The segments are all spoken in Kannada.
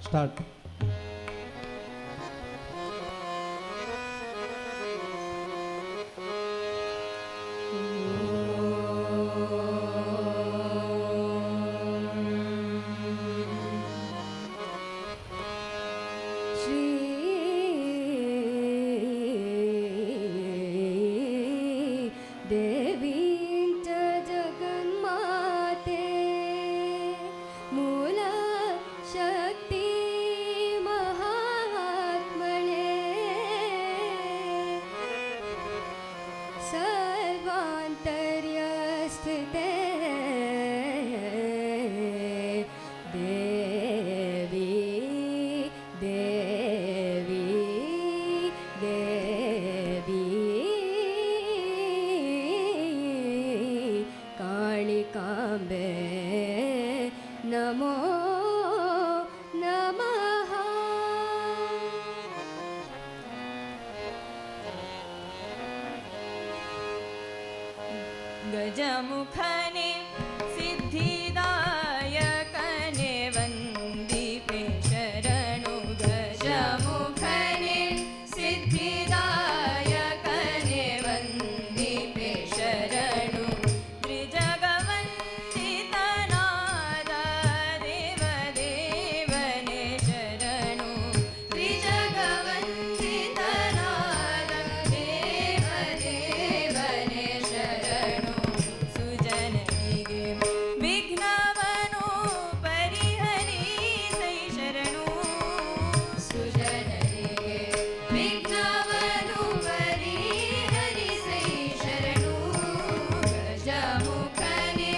ಸ್ಟಾರ್ಟ್. ಕಾಳಿಕಾಂಬೆ ನಮೋ ನಮಃ. ಗಜಮುಖನೆ ಸಿದ್ಧಿದಾಯಕನೆ ವಂದಿಪೆ ಶರಣು. ಗಜಮುಖನೆ ಸಿದ್ಧಿದಾಯಕನೆ ವಂದಿಪೆ ಶರಣು. ತ್ರಿಜಗವಂದಿತನಾದ ದೇವದೇವನೇ ಶರಣು. ತ್ರಿಜಗವಂದಿತನಾದ ದೇವದೇವನೇ ಶರಣು. ಸುಜನರಿಗೆ ವಿಘ್ನವನು ಪರಿಹರಿಸೈ ಶರಣು. ಸುಜನರಿಗೆ ವಿಘ್ನವನು ಪರಿಹರಿಸೈ ಶರಣು. ಗಜಮುಖನೆ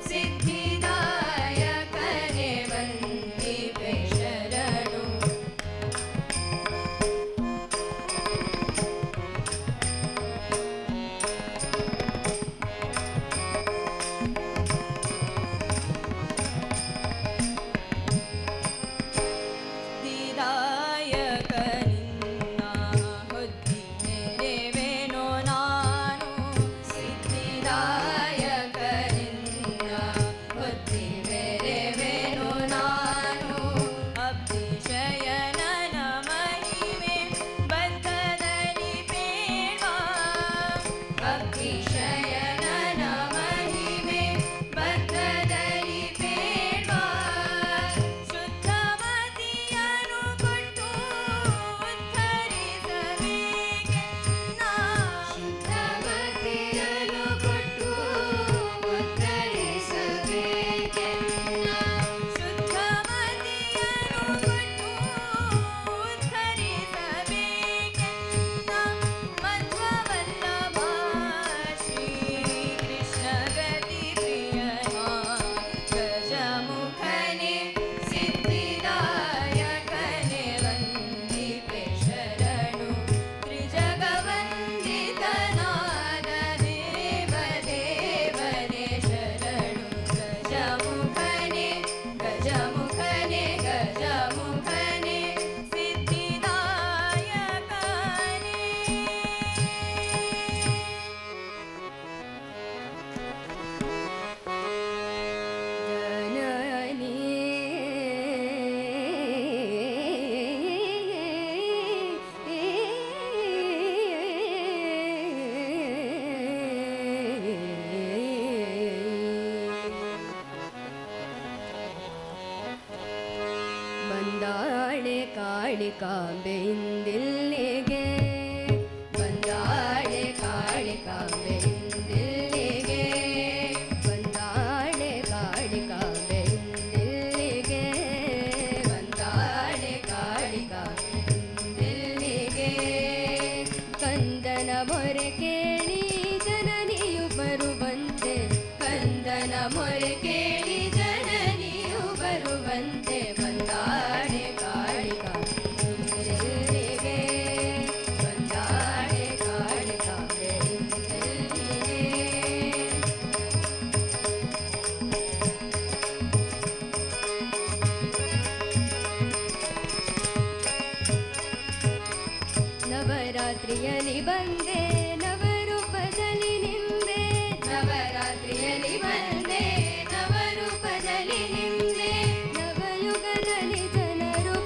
ಸಿದ್ಧಿದಾಯಕನೆ ವಂದಿಪೆ ಶರಣು. ಸಿದ್ಧಿದಾಯಕನಿನ್ನ ಹೊದ್ದಿ ಮೆರೆವೆನೋ ನಾನು. ಸಿದ್ಧಿದಾಯಕನಿನ್ನ ಹೊದ್ದಿ ಮೆರೆವೆನೋ ನಾನು. ಅಬ್ಧಿಶಯನನ ಮಹಿಮೆ ಬದ್ಧದಲ್ಲಿ ಬೇಡ್ವಾ. ಅಬ್ಧಿಶಯನನ ಮಹಿಮೆ ಬದ್ಧದಲ್ಲಿ ಬೇಡ್ವಾ. ಶುದ್ಧಮತಿಯನು ಕೊಟ್ಟು ಉದ್ಧರಿಸಬೇಕೆನ್ನ. ಶುದ್ಧಮತಿಯನು ಕೊಟ್ಟು ಉದ್ಧರಿಸಬೇಕೆನ್ನ. ಶುದ್ಧಮತಿಯನು ಕೊಟ್ಟು ಉದ್ಧರಿಸಬೇಕೆನ್ನ. ಮಧ್ವವಲ್ಲಭ ಶ್ರೀ ಕೃಷ್ಣ ಗತಿ ಪ್ರಿಯನ. ಗಜಮುಖನೆ ಸಿದ್ಧಿದಾಯಕನೆ ವಂದಿಪೆ ಶರಣು. ತ್ರಿಜಗವಂದಿತನಾದ ದೇವದೇವನೇ ಶರಣು. ಗಜಮುಖನೆ ಗಜಮುಖನೆ ಗಜಮುಖನೆ ಸಿದ್ಧಿದಾಯಕನೇ. ಜನನಿ ಬಂದಾಳೆ ಕಾಳಿಕಾಂಬೆ ಇಂದಿಲ್ಲಿಗೆ. ಬಂದಾಳೆ ಕಾಳಿಕಾಂಬೆ ಇಂದಿಲ್ಲಿಗೆ. ಬಂದಾಳೆ ಕಾಳಿಕಾಂಬೆ ಇಂದಿಲ್ಲಿಗೆ. ಬಂದಾಳೆ ಕಾಳಿಕಾಂಬೆ ಇಂದಿಲ್ಲಿಗೆ. ಕಂದನ ಮೊರೆ ಕೇಳಿ ಜನನಿಯು ಬರುವಂತೆ. ಕಂದನ ಮೊರೆ ಕೇಳಿ ಜನನಿಯು ಬರುವಂತೆ. ಬಂದಾಳೆ ಕಾಳಿಕಾಂಬೆ ಇಂದಿಲ್ಲಿಗೆ. ಬಂದಾಳೆ ಕಾಳಿಕಾಂಬೆ ಇಂದಿಲ್ಲಿಗೆ. ನವರಾತ್ರಿಯಲ್ಲಿ ಬಂದೆ ನವರೂಪದಲ್ಲಿ ನಿಂದೆ. ನವರಾತ್ರಿಯಲ್ಲಿ ಬಂದೆ ನವರೂಪದಲ್ಲಿ ನಿಂದೆ. ನವಯುಗದಲ್ಲಿ ಜನರು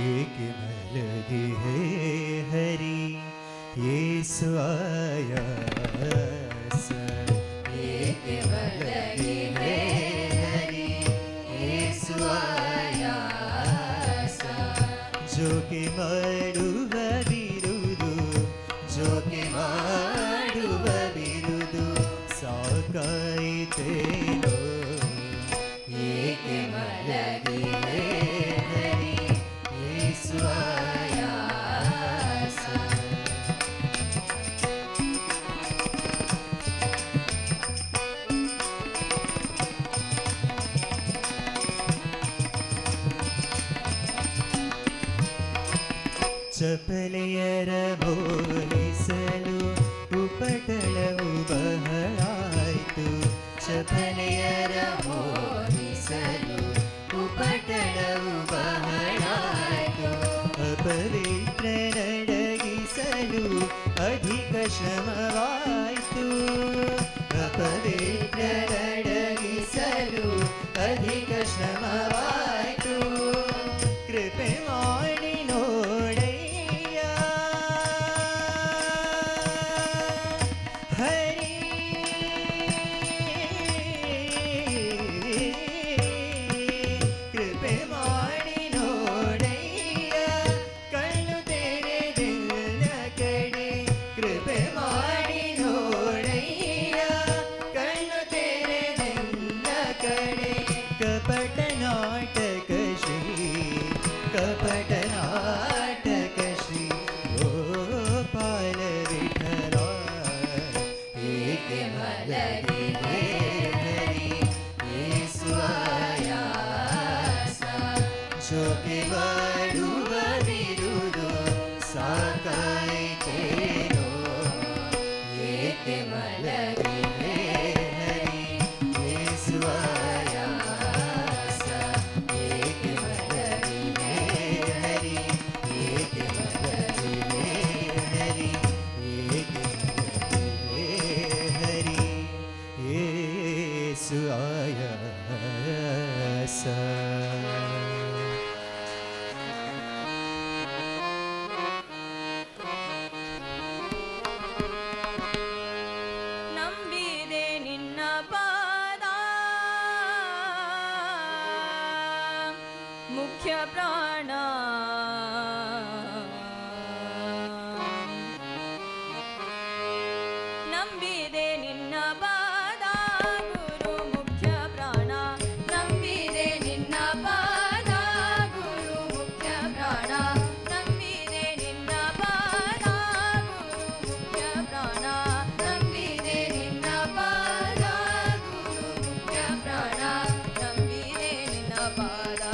ಏಕೆ ಮಲಗಿ ಹೇ ಹರಿ ಯೇಸು ಆಯಾ ಏಕೆ ಮಲಗಿ ಹೇ ಹರಿ ಯೇಸು ಆಯಾಸ ಜೋಕೆ ಮಾಡುವ ಬಿರುದು ಜೋಕೆ ಮಾಡುವ ಬಿರುದು ಸಾಕಾಯಿತೇನೋ ಏಕೆ ಮಲಗಿ ಹೇ ಹರಿ ಯೇಸು ಆಯಾಸ ಚಪಲೆಯರ ಬೋಲಿಸಲು ಉಪಟಳವು ಬಹಳಾಯಿತು ಚಪಲೆಯರ ಮೋಹಿಸಲು ಉಪಟಳವು ಬಹಳಾಯಿತು ಅಪವಿತ್ರ ನಡಗಿಸಲು ಅಧಿಕ ಶ್ರಮವಾಯಿತು ಅಪವಿತ್ರ ನಡಗಿಸಲು ಅಧಿಕ ಶ್ರಮವಾಯಿತು ಕೃಪೆ ಮಾಡಿ ನೋಡಯ್ಯ ಹರಿ ಕೃಪೆ ಮಾಡಿ ನೋಡಯ್ಯ ಕಣ್ಣು ತೆರೆದಿಲ್ಲ ಕಡೆ ಕೃಪೆ ಮಾಡಿ ನೋಡಯ್ಯ ಕಣ್ಣು ತೆರೆದಿಲ್ಲ ಕಡೆ ಕಪಟ ನಾಟಕ ಶ್ರೀ ಕಪಟ ನಾಟಕ ಶ್ರೀ ಗೋಪಾಲ ವಿಠಲ ಏಕೆ ಮಲಗಿ ಹೇ ಹರಿ ಯೇಸು ಆಯಾಸ ಜೋಕೆ ಮಾಡುವ ಬಿರುದು ಸಾಕಾಯಿತೇನೋ ಏಕೆ ಮಲಗಿ ಹೇ ಹರಿ ಯೇಸು ಆಯಾಸ ಏಕೆ ಮಲಗಿ ಹೇ ಹರಿ ಏಕೆ ಮಲಗಿ ಹೇ ಹರಿ ಏಕೆ ಮಲಗಿ ಹೇ ಹರಿ ಯೇಸು ಆಯಾಸ ನಂಬಿದೆ ನಿನ್ನ ಪಾದ ಮುಖ್ಯ ಪ್ರಾಣ ನಂಬಿದೆ ನಿನ್ನ ಪಾದ ಗುರು ಮುಖ್ಯ ಪ್ರಾಣ ನಂಬಿದೆ ನಿನ್ನ ಪಾದ ಗುರು ಮುಖ್ಯ ಪ್ರಾಣ ನಂಬಿದೆ ನಿನ್ನ ಪಾದ ಗುರು ಮುಖ್ಯ ಪ್ರಾಣ ನಂಬಿದೆ ನಿನ್ನ ಪಾದ ಗುರು ಮುಖ್ಯ ಪ್ರಾಣ ನಂಬಿದೆ ನಿನ್ನ ಪಾದ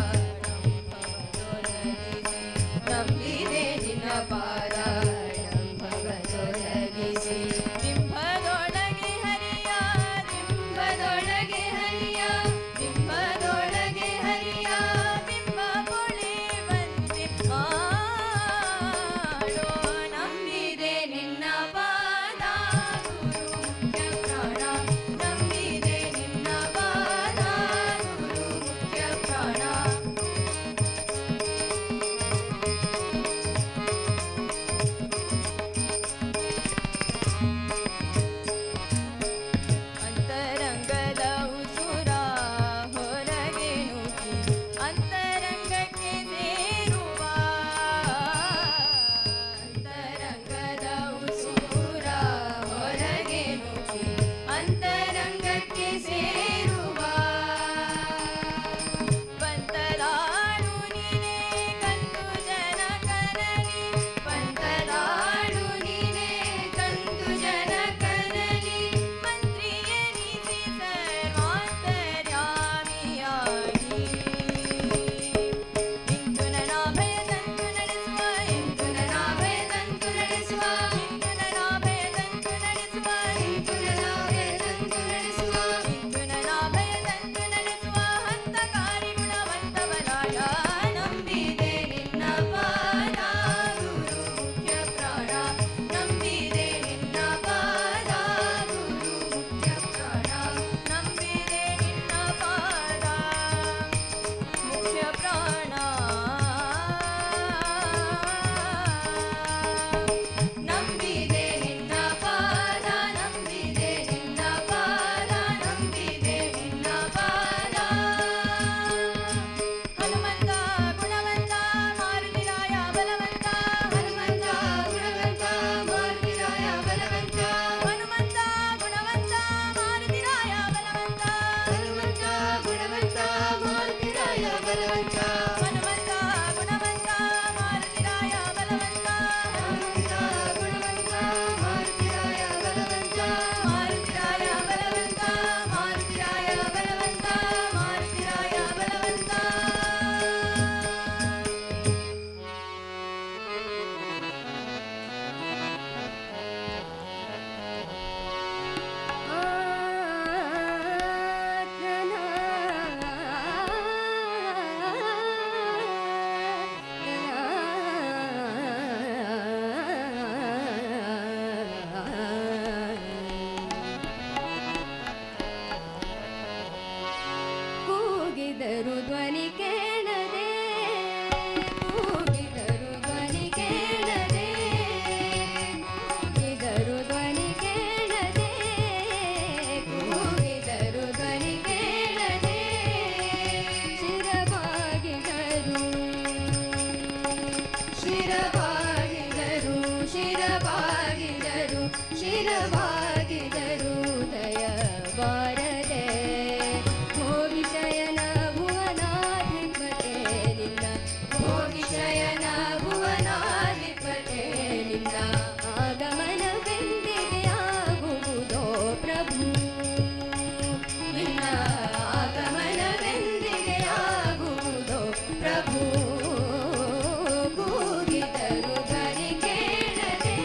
ಕೂಗಿದರು ಧ್ವನಿ ಕೇಳದೆ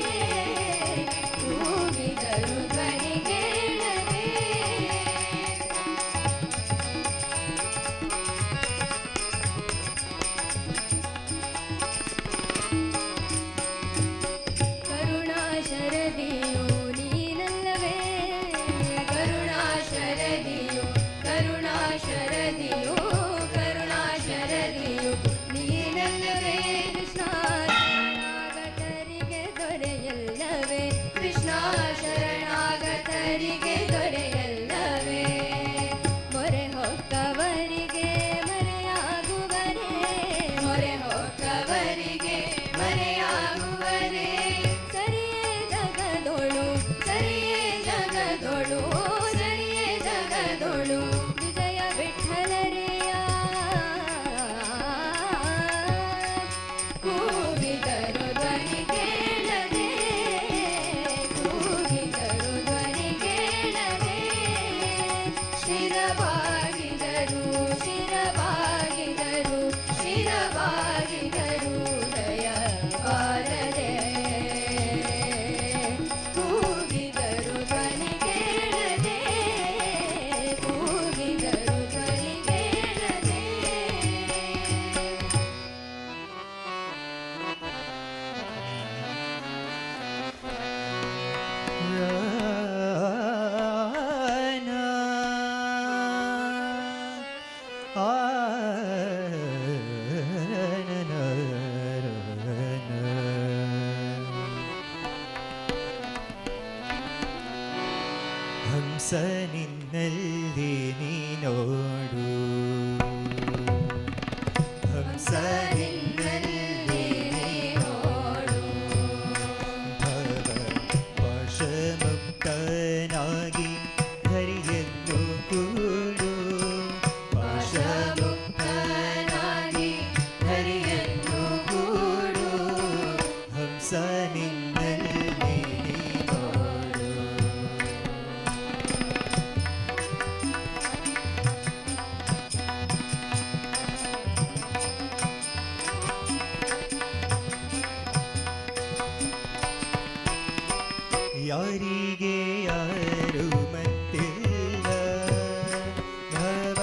ಕೂಗಿದರು ಧ್ವನಿ ಕೇಳದೆ ಕರುಣಾ ಶರದಿಯು ನೀನಲ್ಲವೇ ಕರುಣಾ ಶರದಿಯು ಕರುಣಾ ಶರದಿಯು ಕರುಣಾ ಶರದಿಯು ನೀನಲ್ಲವೇ ಕೃಷ್ಣ ಶರಣಾಗತರಿಗೆ ದೊರೆಯಲ್ಲವೇ ಕೃಷ್ಣ ಶರಣಾಗತರಿಗೆ ದೊರೆಯಲ್ಲವೇ ಮೊರೆ ಹೊಕ್ಕವರಿಗೆ ಮರೆಯಾಗುವರೇ ಮೊರೆ ಹೊಕ್ಕವರಿಗೆ ಮರೆಯಾಗುವರೇ ಸರಿಯೇ ಜಗದೊಳು ಸರಿಯೇ ಜಗದೊಳು ಸರಿಯೇ ಜಗದೊಳು ವಿಜಯ ವಿಠಲರೆಯ ಕೂಗಿದರು ಧ್ವನಿ ಕೇಳದೆ ಕೂಗಿದರು ಧ್ವನಿ ಕೇಳದೆ ಶಿರವಾಗಿದರು ಶಿರವಾಗಿದರು ಶಿರವಾಗಿದರು ದಯ ಬಾರದೆ ಕೂಗಿದರು ಧ್ವನಿ ಕೇಳದೆ ಕೂಗಿದರು ಧ್ವನಿ ಕೇಳದೆ ಹಂಸ ನಿನ್ನಲ್ಲಿ ನೀನೋಡು ಹಂಸ ನಿನ್ನಲ್ಲಿ ನೋಡು ಭವ ಪಾಶಮುಕ್ತನಾಗಿ ಹರಿಯನ್ನು ಕೂಡು ಪಾಶಮುಕ್ತನಾಗಿ ಹರಿಯನ್ನು ಕೂಡು ಹಂಸ ನಿನ್ನಲ್ಲಿ ನೀನೋಡು ಯಾರಿಗೆ ಯಾರು ಮತ್ತಿಲ್ಲ ಭವ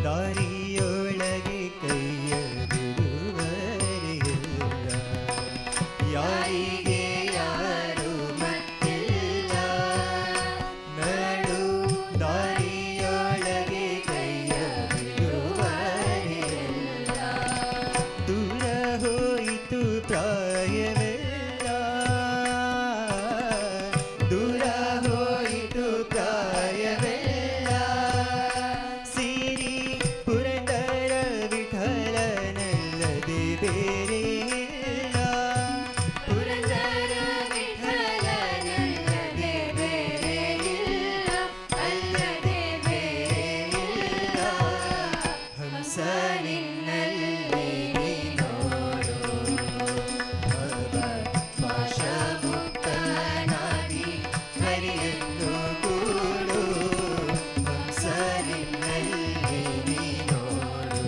ದಾರಿಯೊಳಗೆ ಕೈಯ ಬಿಡುವರಿಲ್ಲ ಯಾರಿಗೆ ಯಾರು ಮತ್ತಿಲ್ಲ ನಡು ದಾರಿಯೊಳಗೆ ಕೈಯ ಬಿಡುವರಿಲ್ಲ ದೂರ ಹೋಯಿತು ಪ್ರಾಯವೆಲ್ಲ ದೂರ ಹೋಯಿತು ಪ್ರಾಯವೆಲ್ಲ ಸಿರಿ ಪುರಂದರ ವಿಠಲನಲ್ಲದೆ ಬೇರೆ ಇಲ್ಲ ಪುರಂದರ ವಿಠಲನಲ್ಲದೆ ಬೇರೆ ಇಲ್ಲ ಅಲ್ಲದೆ ಬೇರೆ ಇಲ್ಲ ಹಂಸ ನಿನ್ನಲ್ಲಿ ನೀನೋಡು ಭವ ಪಾಶಮುಕ್ತನಾಗಿ ಹರಿಯನ್ನು ಕೂಡು ಹಂಸ ನಿನ್ನಲ್ಲಿ ನೀನೋಡು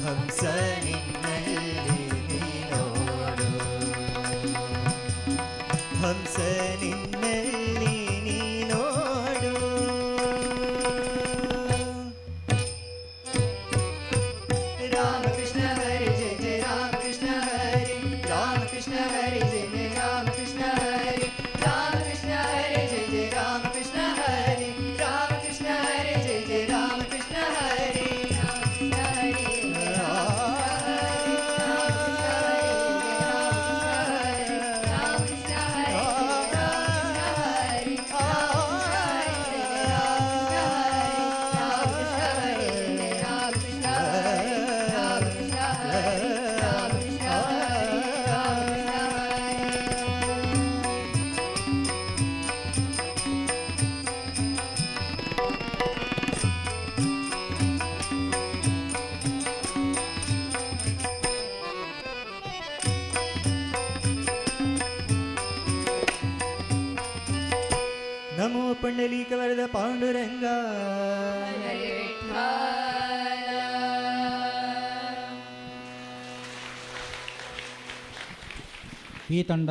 ಹಂಸ ನಿನ್ನಲ್ಲಿ ನೀನೋಡು ಹಂಸ ನಿನ್ನಲ್ಲಿ ನೀನೋಡು ರಾಮಕೃಷ್ಣ ಹರಿ ಜಯ ಜಯ ರಾಮಕೃಷ್ಣ ಹರಿ ರಾಮಕೃಷ್ಣ ಹರಿ ಜಯ ಜಯ ರಾಮಕೃಷ್ಣ ಹರಿ ರಾಮಕೃಷ್ಣ ಹರಿ ಜಯ ಜಯ ರಾಮಕೃಷ್ಣ ಹರಿ ರಾಮಕೃಷ್ಣ ಹರಿ ಜಯ ಜಯ ರಾಮಕೃಷ್ಣ ಹರಿ ರಾಮಕೃಷ್ಣ ಹರಿ ರಾಮಕೃಷ್ಣ ಹರಿ ನಮೋ ಪುಂಡಲೀಕ ವರದ ಪಾಂಡುರಂಗ ಹರಿ ವಿಠ್ಠಲ ಈ ತಂಡ